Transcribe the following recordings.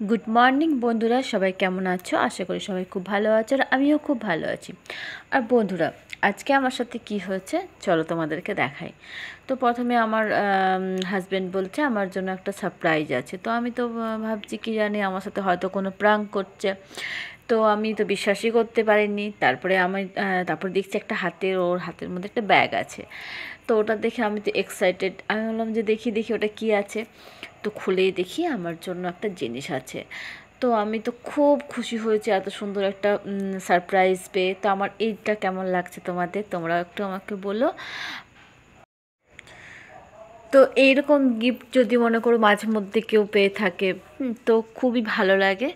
Good morning বন্ধুরা, সবাই কেমন আছো? আশা করি সবাই খুব ভালো আছো, আর আমিও খুব ভালো আছি। আর বন্ধুরা, আজকে আমার সাথে কি হয়েছে চলো তোমাদেরকে দেখাই। তো প্রথমে আমার হাজব্যান্ড বলছে আমার জন্য একটা সারপ্রাইজ আছে। তো আমি তো ভাবছি কি জানি আমার সাথে হয়তো কোনো প্রাঙ্ক করছে। তো আমি তো বিশ্বাসই করতে পারিনি। তারপরে তারপর দেখছি একটা ওর হাতের মধ্যে একটা ব্যাগ আছে। তো ওটা দেখে আমি তো এক্সাইটেড, আমি বললাম যে দেখি দেখি ওটা কি আছে। তো খুলেই দেখি আমার জন্য একটা জিনিস আছে। তো আমি তো খুব খুশি হয়েছি এত সুন্দর একটা সারপ্রাইজ পেয়ে। তো আমার এইটা কেমন লাগছে তোমাদের, তোমরা একটু আমাকে বলো। তো এইরকম গিফট যদি মনে করো মাঝে মধ্যে কেউ পেয়ে থাকে, তো খুবই ভালো লাগে।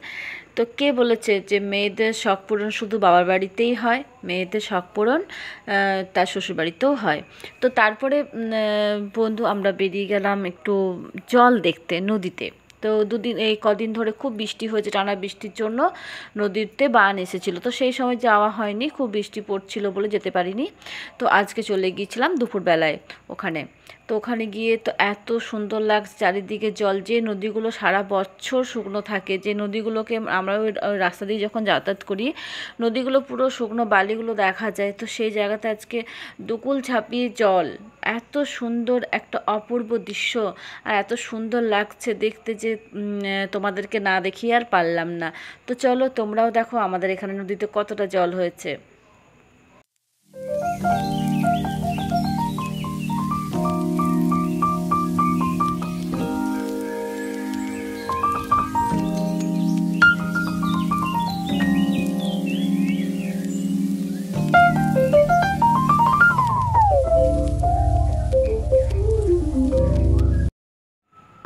তো কে বলেছে যে মেয়েদের শখ পূরণ শুধু বাবার বাড়িতেই হয়? মেয়েদের শখ পূরণ তার শ্বশুরবাড়িতেও হয়। তো তারপরে বন্ধু আমরা বেরিয়ে গেলাম একটু জল দেখতে নদীতে। তো এই কদিন ধরে খুব বৃষ্টি হয়েছে, টানা বৃষ্টির জন্য নদীতে বান এসেছিলো। তো সেই সময় যাওয়া হয়নি, খুব বৃষ্টি পড়ছিল বলে যেতে পারিনি। তো আজকে চলে গিয়েছিলাম দুপুরবেলায় ওখানে। তো ওখানে গিয়ে তো এত সুন্দর লাগছে চারিদিকে জল। যে নদীগুলো সারা বছর শুকনো থাকে, যে নদীগুলোকে আমরা ওই রাস্তা দিয়ে যখন যাতায়াত করি, নদীগুলো পুরো শুকনো, বালিগুলো দেখা যায়। তো সেই জায়গাতে আজকে দুকুল ঝাঁপিয়ে জল, এত সুন্দর একটা অপূর্ব দৃশ্য। আর এত সুন্দর লাগছে দেখতে যে তোমাদেরকে না দেখিয়ে আর পারলাম না। তো চলো তোমরাও দেখো আমাদের এখানে নদীতে কতটা জল হয়েছে।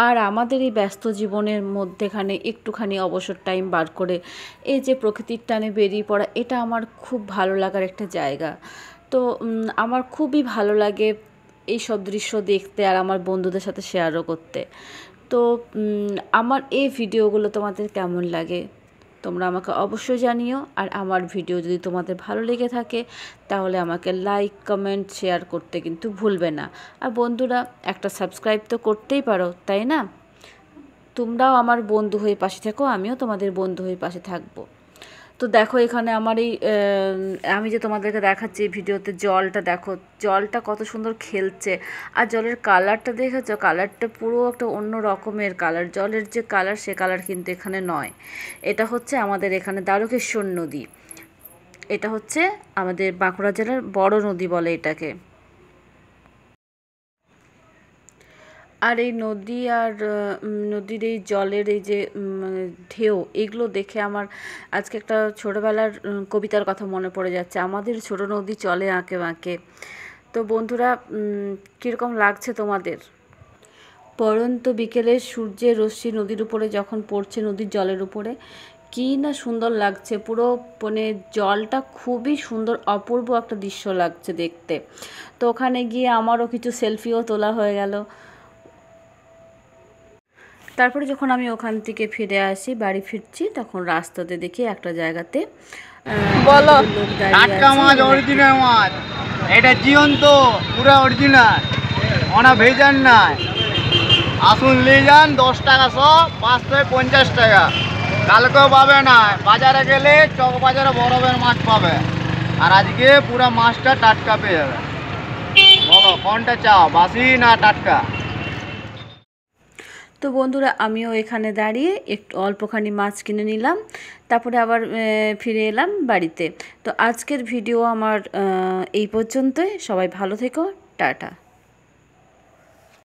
আর আমাদের এই ব্যস্ত জীবনের মধ্যেখানে একটুখানি অবসর টাইম বার করে এই যে প্রকৃতির টানে বেরিয়ে পড়া, এটা আমার খুব ভালো লাগার একটা জায়গা। তো আমার খুবই ভালো লাগে এই সব দৃশ্য দেখতে আর আমার বন্ধুদের সাথে শেয়ারও করতে। তো আমার এই ভিডিওগুলো তোমাদের কেমন লাগে তোমরা আমাকে অবশ্যই জানিও। আর আমার ভিডিও যদি তোমাদের ভালো লেগে থাকে তাহলে আমাকে লাইক, কমেন্ট, শেয়ার করতে কিন্তু ভুলবে না। আর বন্ধুরা, একটা সাবস্ক্রাইব তো করতেই পারো, তাই না? তোমরাও আমার বন্ধু হয়ে পাশে থেকো, আমিও তোমাদের বন্ধু হয়ে পাশে থাকবো। তো দেখো এখানে আমার এই আমি যে তোমাদেরকে দেখাচ্ছি ভিডিওতে, জলটা দেখো, জলটা কত সুন্দর খেলছে। আর জলের কালারটা দেখেছো? কালারটা পুরো একটা অন্য রকমের কালার। জলের যে কালার সে কালার কিন্তু এখানে নয়। এটা হচ্ছে আমাদের এখানে দ্বারকেশ্বর নদী। এটা হচ্ছে আমাদের বাঁকুড়া জেলার বড় নদী বলে এটাকে। আর এই নদী আর নদীর এই জলের এই যে ঢেউ, এগুলো দেখে আমার আজকে একটা ছোটোবেলার কবিতার কথা মনে পড়ে যাচ্ছে, আমাদের ছোট নদী চলে আঁকে বাঁকে। তো বন্ধুরা, কীরকম লাগছে তোমাদের? পড়ন্ত বিকেলের সূর্যের রশ্মি নদীর উপরে যখন পড়ছে, নদীর জলের উপরে কী না সুন্দর লাগছে। পুরো মানে জলটা খুবই সুন্দর, অপূর্ব একটা দৃশ্য লাগছে দেখতে। তো ওখানে গিয়ে আমারও কিছু সেলফিও তোলা হয়ে গেল। তারপরে যখন আমি ওখান থেকে ফিরে আসি, বাড়ি ফিরছি, তখন রাস্তাতে দেখি একটা জায়গাতে বলো লোক টাটকা মাছ, অরিজিনাল মাছ, এটা জীবন্ত পুরো অরিজিনাল, ওনা ভেজান নাই। আসুন নিয়ে যান, 10 টাকা সব, 550 টাকা। কালকেও পাবে না, বাজারে গেলে চক বাজারে বরফের মাছ পাবে। আর আজকে পুরো মাছটা টাটকা পেয়ে যাবে। বলো কোনটা চাও, বাসি না টাটকা? তো বন্ধুরা, আমিও এখানে দাঁড়িয়ে একটু অল্পখানি মাছ কিনে নিলাম। তারপরে আবার ফিরে এলাম বাড়িতে। তো আজকের ভিডিও আমার এই পর্যন্তই। সবাই ভালো থেকো, টাটা।